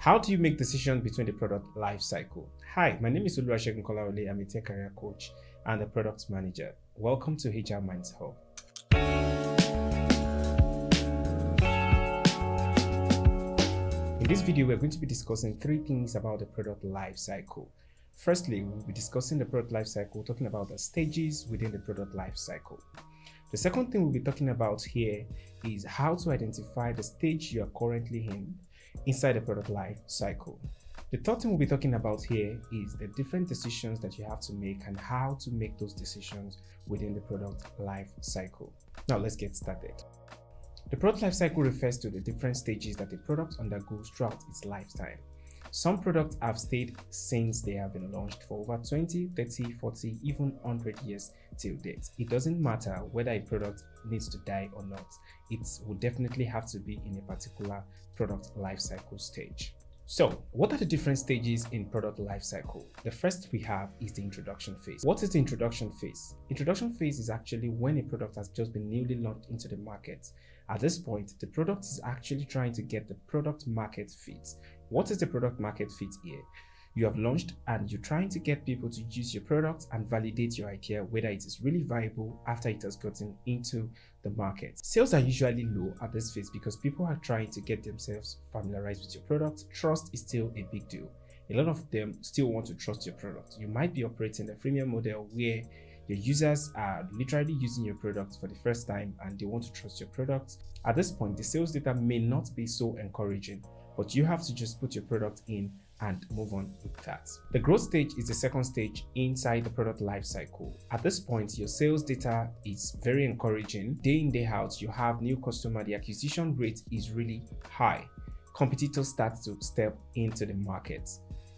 How do you make decisions between the product life cycle? Hi, my name is Oluwasegun Kolawole. I'm a tech career coach and a product manager. Welcome to HR Minds Hub. In this video, we're going to be discussing three things about the product life cycle. Firstly, we'll be discussing the product life cycle, talking about the stages within the product life cycle. The second thing we'll be talking about here is how to identify the stage you are currently in inside the product life cycle. The third thing we'll be talking about here is the different decisions that you have to make and how to make those decisions within the product life cycle. Now let's get started. The product life cycle refers to the different stages that a product undergoes throughout its lifetime. Some products have stayed since they have been launched for over 20, 30, 40, even 100 years till date. It doesn't matter whether a product needs to die or not. It will definitely have to be in a particular product life cycle stage. So, what are the different stages in product life cycle? The first we have is the introduction phase. What is the introduction phase? Introduction phase is actually when a product has just been newly launched into the market. At this point, the product is actually trying to get the product market fit. What is the product market fit here? You have launched and you're trying to get people to use your product and validate your idea whether it is really viable after it has gotten into the market. Sales are usually low at this phase because people are trying to get themselves familiarized with your product. Trust is still a big deal. A lot of them still want to trust your product. You might be operating a freemium model where your users are literally using your product for the first time and they want to trust your product. At this point, the sales data may not be so encouraging, but you have to just put your product in and move on with that. The growth stage is the second stage inside the product life cycle. At this point, your sales data is very encouraging. Day in, day out, you have new customer. The acquisition rate is really high. Competitors start to step into the market.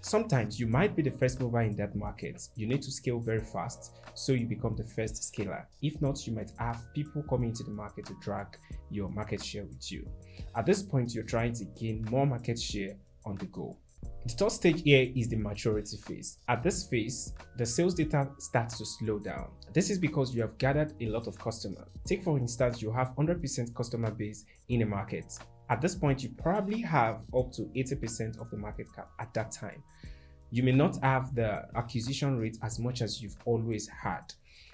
Sometimes you might be the first mover in that market. You need to scale very fast, so you become the first scaler. If not, you might have people coming into the market to drag your market share with you. At this point, you're trying to gain more market share on the go. The third stage here is the maturity phase. At this phase, the sales data starts to slow down. This is because you have gathered a lot of customers. Take for instance, you have 100% customer base in a market. At this point, you probably have up to 80% of the market cap at that time. You may not have the acquisition rate as much as you've always had.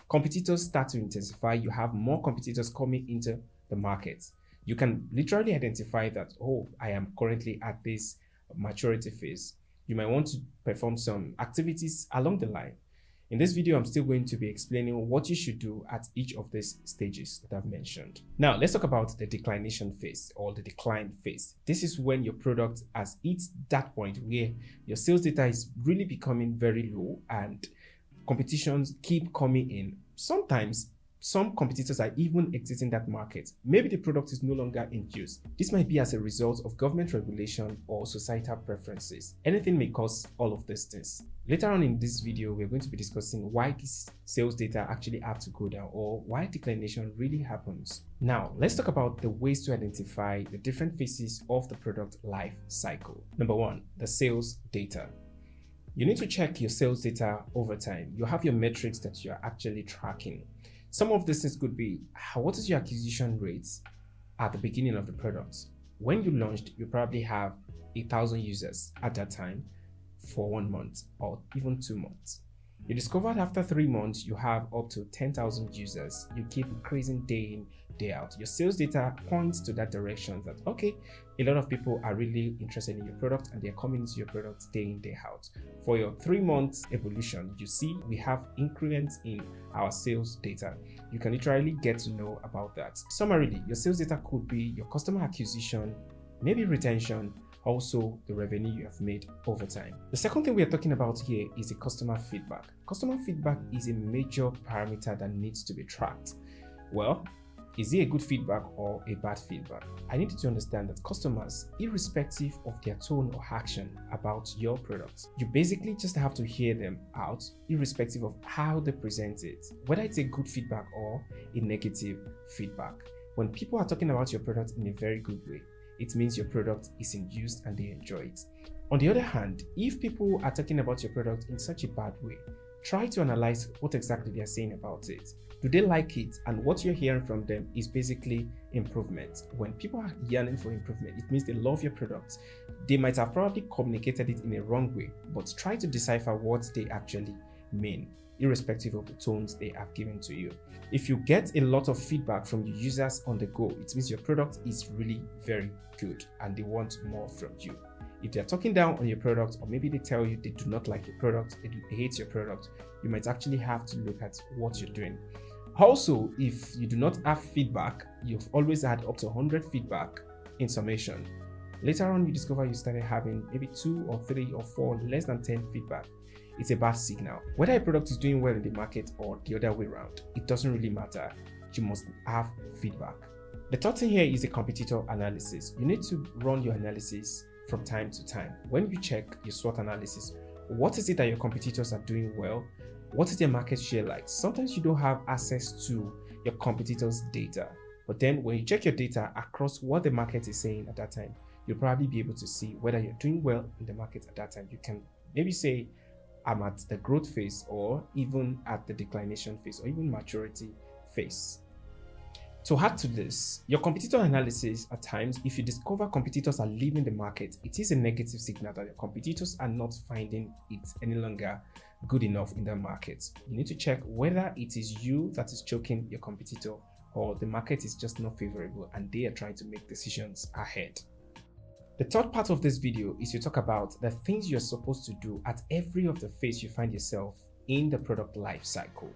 Competitors start to intensify. You have more competitors coming into the market. You can literally identify that, oh, I am currently at this maturity phase. You might want to perform some activities along the line. In this video, I'm still going to be explaining what you should do at each of these stages that I've mentioned. Now, let's talk about the declination phase or the decline phase. This is when your product has hit that point where your sales data is really becoming very low and competitions keep coming in. Sometimes some competitors are even exiting that market. Maybe the product is no longer in use. This might be as a result of government regulation or societal preferences. Anything may cause all of these things. Later on in this video, we're going to be discussing why this sales data actually have to go down or why declination really happens. Now, let's talk about the ways to identify the different phases of the product life cycle. Number one, the sales data. You need to check your sales data over time. You have your metrics that you're actually tracking. Some of these things could be, what is your acquisition rates at the beginning of the product? When you launched, you probably have 1,000 users at that time for 1 month or even 2 months. You discovered after 3 months, you have up to 10,000 users. You keep increasing day in, day out. Your sales data points to that direction that, okay, a lot of people are really interested in your product and they're coming into your product day in, day out. For your 3 months evolution, you see we have increments in our sales data. You can literally get to know about that. Summarily, your sales data could be your customer acquisition, maybe retention, also the revenue you have made over time. The second thing we are talking about here is the customer feedback. Customer feedback is a major parameter that needs to be tracked. Well, is it a good feedback or a bad feedback? I need you to understand that customers, irrespective of their tone or action about your product, you basically just have to hear them out, irrespective of how they present it, whether it's a good feedback or a negative feedback. When people are talking about your product in a very good way, it means your product is in use and they enjoy it. On the other hand, if people are talking about your product in such a bad way, try to analyze what exactly they are saying about it. Do they like it? And what you're hearing from them is basically improvement. When people are yearning for improvement, it means they love your product. They might have probably communicated it in a wrong way, but try to decipher what they actually mean, irrespective of the tones they have given to you. If you get a lot of feedback from your users on the go, it means your product is really very good and they want more from you. If they're talking down on your product, or maybe they tell you they do not like your product, they hate your product, you might actually have to look at what you're doing. Also, if you do not have feedback, you've always had up to 100 feedback in summation. Later on, you discover you started having maybe 2 or 3 or 4, less than 10 feedback. It's a bad signal. Whether a product is doing well in the market or the other way around, it doesn't really matter. You must have feedback. The third thing here is the competitor analysis. You need to run your analysis from time to time. When you check your SWOT analysis, what is it that your competitors are doing well? What is their market share like? Sometimes you don't have access to your competitors' data, but then when you check your data across what the market is saying at that time, you'll probably be able to see whether you're doing well in the market at that time. You can maybe say, I'm at the growth phase, or even at the declination phase, or even maturity phase. To add to this, your competitor analysis at times, if you discover competitors are leaving the market, it is a negative signal that your competitors are not finding it any longer good enough in the market. You need to check whether it is you that is choking your competitor, or the market is just not favorable and they are trying to make decisions ahead. The third part of this video is to talk about the things you're supposed to do at every of the phase you find yourself in the product life cycle.